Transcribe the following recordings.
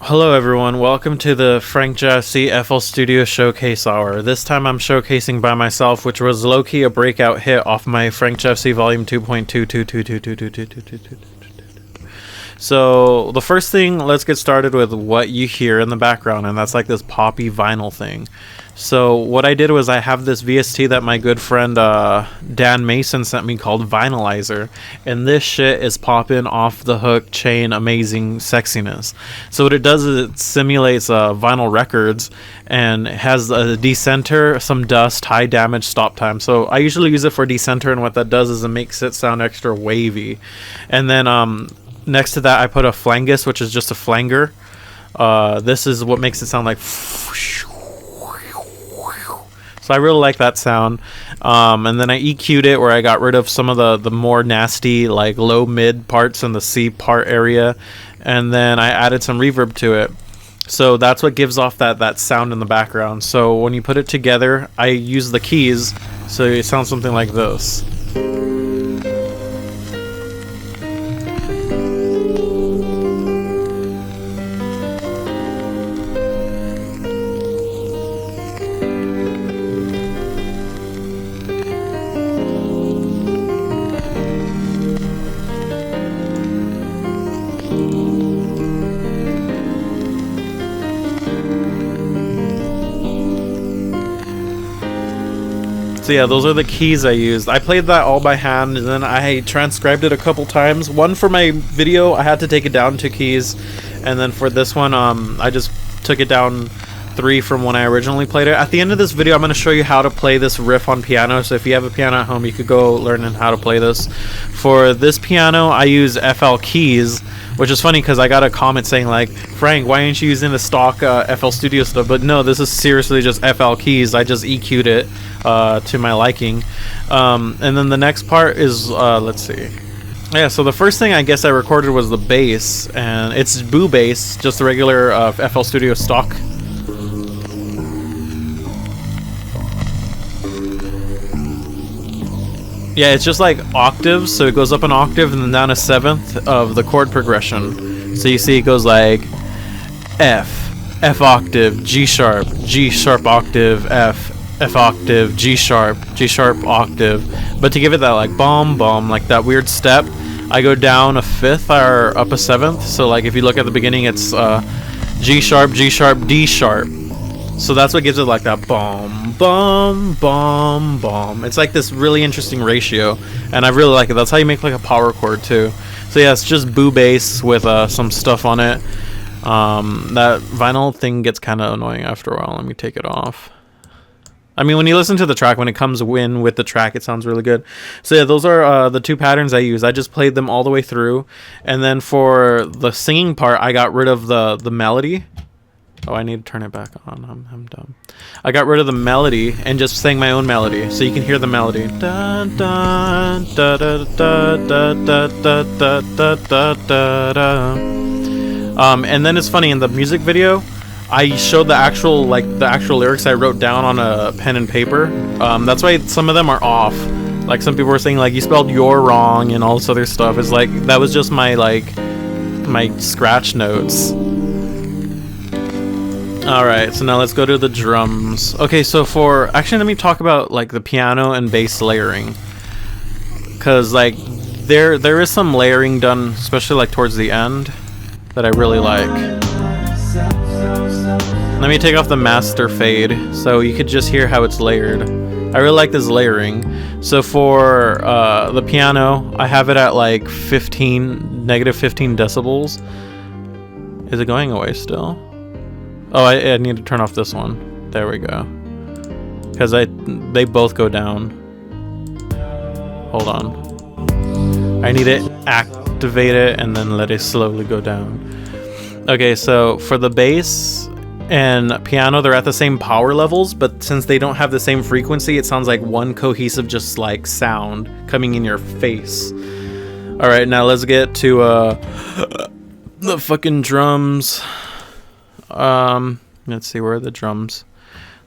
Hello everyone, welcome to the Frank Jassy FL Studio Showcase Hour. This time I'm showcasing by myself, which was low-key a breakout hit off my Frank Jassy Volume 2.22222222222. So the first thing, let's get started with what you hear in the background, and that's like this poppy vinyl thing. So what I did was I have this VST that my good friend Dan Mason sent me called Vinylizer, and this shit is popping off the hook chain amazing sexiness. So what it does is it simulates vinyl records and it has a decenter, some dust, high damage, stop time. So I usually use it for decenter, and what that does is it makes it sound extra wavy. And then next to that I put a flangus, which is just a flanger. This is what makes it sound like. So I really like that sound. And then I EQ'd it where I got rid of some of the more nasty like low mid parts in the C part area, and then I added some reverb to it. So that's what gives off that sound in the background. So when you put it together, I use the keys, so it sounds something like this. So yeah, those are the keys I used. I played that all by hand, and then I transcribed it a couple times. One for my video, I had to take it down 2 keys, and then for this one, I just took it down 3 from when I originally played it. At the end of this video, I'm going to show you how to play this riff on piano, so if you have a piano at home, you could go learn how to play this. For this piano, I use FL keys, which is funny because I got a comment saying like, Frank, why aren't you using the stock FL Studio stuff? But no, this is seriously just FL keys. I just EQ'd it to my liking. And then the next part is, let's see. Yeah, so the first thing I guess I recorded was the bass, and it's boo bass, just the regular FL Studio stock. Yeah, it's just like octaves, so it goes up an octave and then down a seventh of the chord progression. So you see it goes like F, F octave, G sharp octave, F octave, G sharp octave. But to give it that like bum, like that weird step, I go down a fifth or up a seventh. So like if you look at the beginning, it's G sharp, D sharp. So that's what gives it like that bum. It's like this really interesting ratio, and I really like it. That's how you make like a power chord too. So yeah, it's just boo bass with some stuff on it. That vinyl thing gets kind of annoying after a while. Let me take it off. I mean, when you listen to the track, when it comes in with the track, it sounds really good. So yeah, those are the 2 patterns I use. I just played them all the way through, and then for the singing part, I got rid of the melody. Oh, I need to turn it back on. I'm dumb. I got rid of the melody and just sang my own melody, so you can hear the melody. Dun, dun, da, da, da, da, da, da, da, da, da, da. And then it's funny, in the music video, I showed the actual lyrics I wrote down on a pen and paper. That's why some of them are off. Like some people were saying like you spelled "you're" wrong and all this other stuff. It's like that was just my scratch notes. Alright, so now let's go to the drums. Okay, so actually let me talk about like the piano and bass layering, because like there is some layering done, especially like towards the end, that I really like. Let me take off the master fade so you could just hear how it's layered. I really like this layering. So for the piano, I have it at like negative 15 decibels. Is it going away still? Oh, I need to turn off this one. There we go. Because they both go down. Hold on. I need to activate it and then let it slowly go down. Okay, so for the bass and piano, they're at the same power levels, but since they don't have the same frequency, it sounds like one cohesive just like sound coming in your face. Alright, now let's get to the fucking drums. Let's see, where are the drums?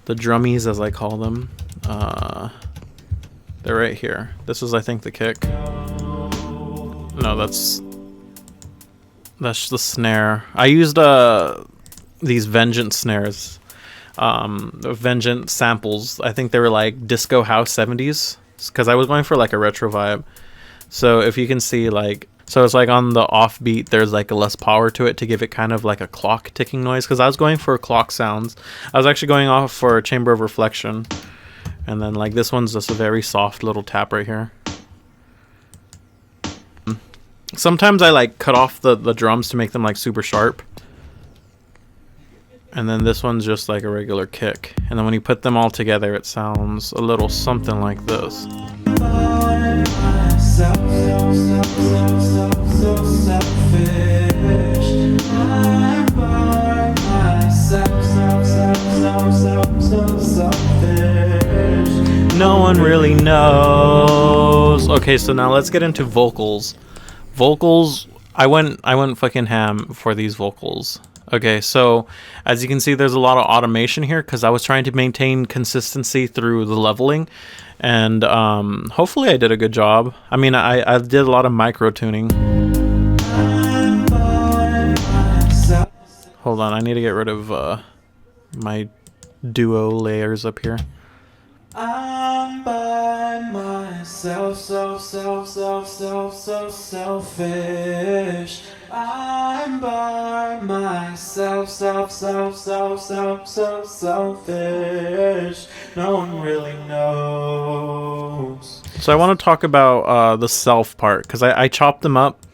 The drummies, as I call them. They're right here. This is, I think, the kick. No, That's the snare. I used these Vengeance snares, Vengeance samples. I think they were like disco house 70s, because I was going for like a retro vibe. So if you can see, like, so it's like on the offbeat, there's like a less power to it to give it kind of like a clock ticking noise, because I was going for clock sounds. I was actually going off for a chamber of reflection. And then like this one's just a very soft little tap right here. Sometimes I like cut off the drums to make them like super sharp. And then this one's just like a regular kick. And then when you put them all together, it sounds a little something like this. No one really knows. Okay, so now let's get into vocals. Vocals, I went fucking ham for these vocals. Okay, so as you can see, there's a lot of automation here because I was trying to maintain consistency through the leveling, and hopefully I did a good job. I mean, I did a lot of micro tuning. Hold on, I need to get rid of my duo layers up here. I'm by myself, so selfish. I'm by myself, so selfish. No one really knows. So I want to talk about the self part, because I chopped them up,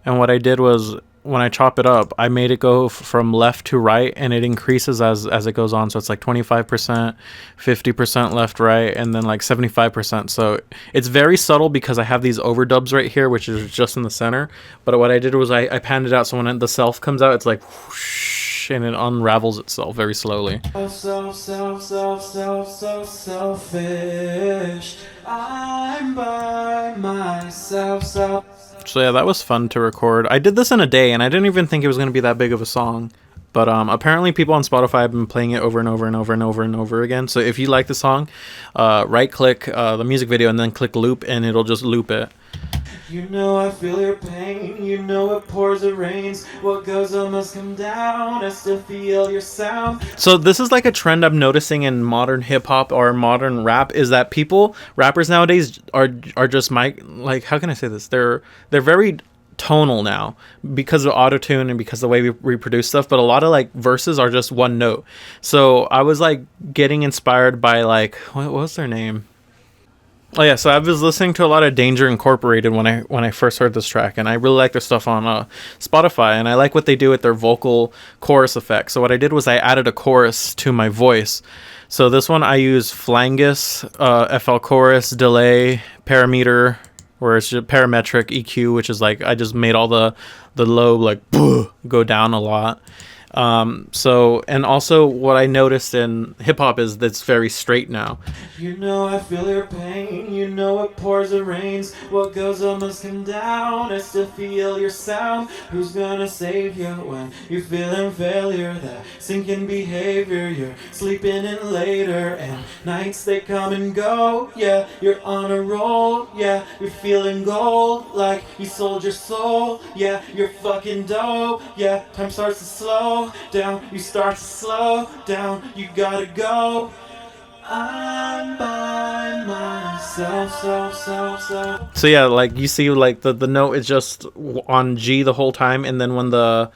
and what I did was, when I chop it up, I made it go from left to right, and it increases as it goes on. So it's like 25%, 50% left, right, and then like 75%. So it's very subtle because I have these overdubs right here, which is just in the center. But what I did was I panned it out, so when the self comes out, it's like whoosh, and it unravels itself very slowly. So selfish. I'm by myself, So yeah, that was fun to record. I did this in a day, and I didn't even think it was going to be that big of a song. But apparently people on Spotify have been playing it over and over and over and over and over again. So if you like the song, right-click the music video and then click loop, and it'll just loop it. You know I feel your pain, you know it pours, it rains. What goes up must come down, I still feel your sound. So this is like a trend I'm noticing in modern hip-hop or modern rap, is that rappers nowadays are just like, how can I say this? They're very tonal now because of autotune and because of the way we reproduce stuff, but a lot of like verses are just one note. So I was like getting inspired by like, what was their name? Oh yeah, so I was listening to a lot of Danger Incorporated when I first heard this track, and I really like their stuff on Spotify, and I like what they do with their vocal chorus effect. So what I did was I added a chorus to my voice. So this one I use Flangus, FL chorus, delay, parameter, where it's just parametric, EQ, which is like I just made all the low like go down a lot. So, and also what I noticed in hip hop is that it's very straight now. You know I feel your pain, you know it pours, it rains. What goes up must come down, I still feel your sound. Who's gonna save you when you're feeling failure? That sinking behavior, you're sleeping in later, and nights they come and go. Yeah, you're on a roll, yeah, you're feeling gold, like you sold your soul. Yeah, you're fucking dope, yeah, time starts to slow down, you start to slow down, you gotta go. I'm by myself, so yeah, like you see, like the note is just on G the whole time, and then when the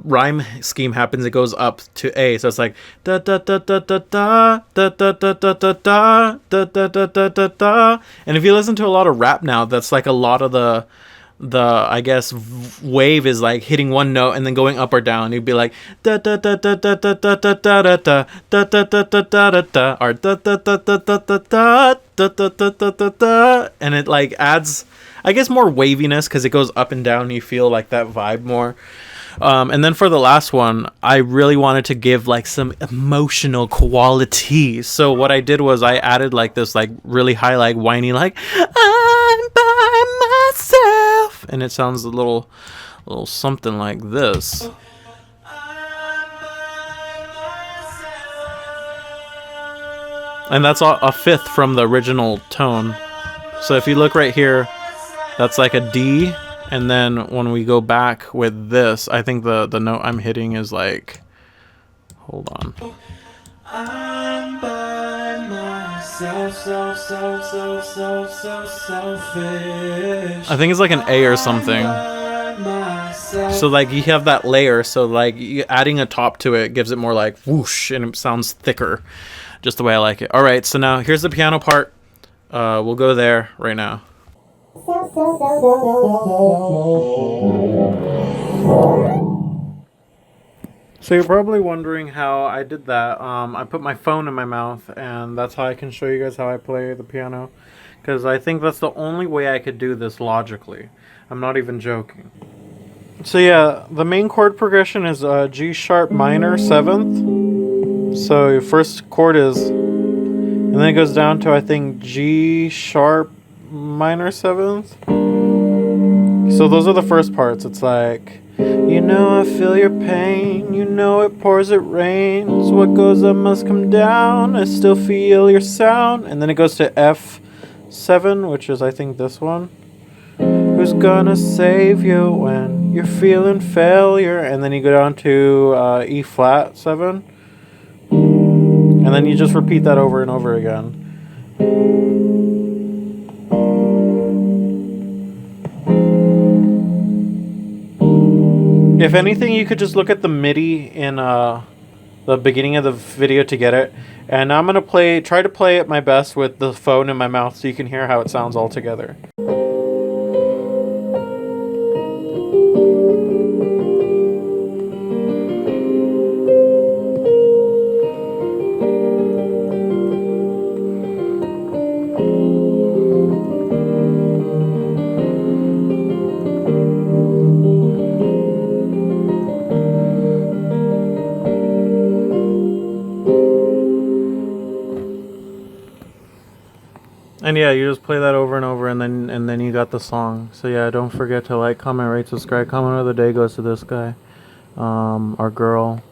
rhyme scheme happens, it goes up to A. So it's like da da da da da da da da da da da da da da da da da. And if you listen to a lot of rap now, that's like a lot of the I guess wave is like hitting one note and then going up or down. You'd be like da da da da da da da da da da da da da da da da da, or da da da da da da da da da da da da, and it like adds, I guess, more waviness because it goes up and down. You feel like that vibe more. And then for the last one, I really wanted to give like some emotional quality. So what I did was I added like this like really high like whiny like I'm by myself, and it sounds a little something like this. And that's a fifth from the original tone. So if you look right here, that's like a D, And then when we go back with this, I think the note I'm hitting is like, hold on. I'm by myself, so selfish. I think it's like an A or something. So like you have that layer, so like adding a top to it gives it more like whoosh, and it sounds thicker, just the way I like it. All right, so now here's the piano part. We'll go there right now. So you're probably wondering how I did that. I put my phone in my mouth, and that's how I can show you guys how I play the piano, because I think that's the only way I could do this logically. I'm not even joking. So yeah, the main chord progression is G sharp minor 7th. So your first chord is, and then it goes down to I think G sharp minor 7th. So those are the first parts. It's like, you know I feel your pain, you know it pours, it rains, what goes up must come down, I still feel your sound. And then it goes to F7, which is I think this one. Who's gonna save you when you're feeling failure? And then you go down to E flat 7. And then you just repeat that over and over again. If anything, you could just look at the MIDI in the beginning of the video to get it. And I'm gonna try to play it my best with the phone in my mouth so you can hear how it sounds all together. And yeah, you just play that over and over, and then you got the song. So yeah, don't forget to like, comment, rate, subscribe. Comment of the day goes to this guy, our girl.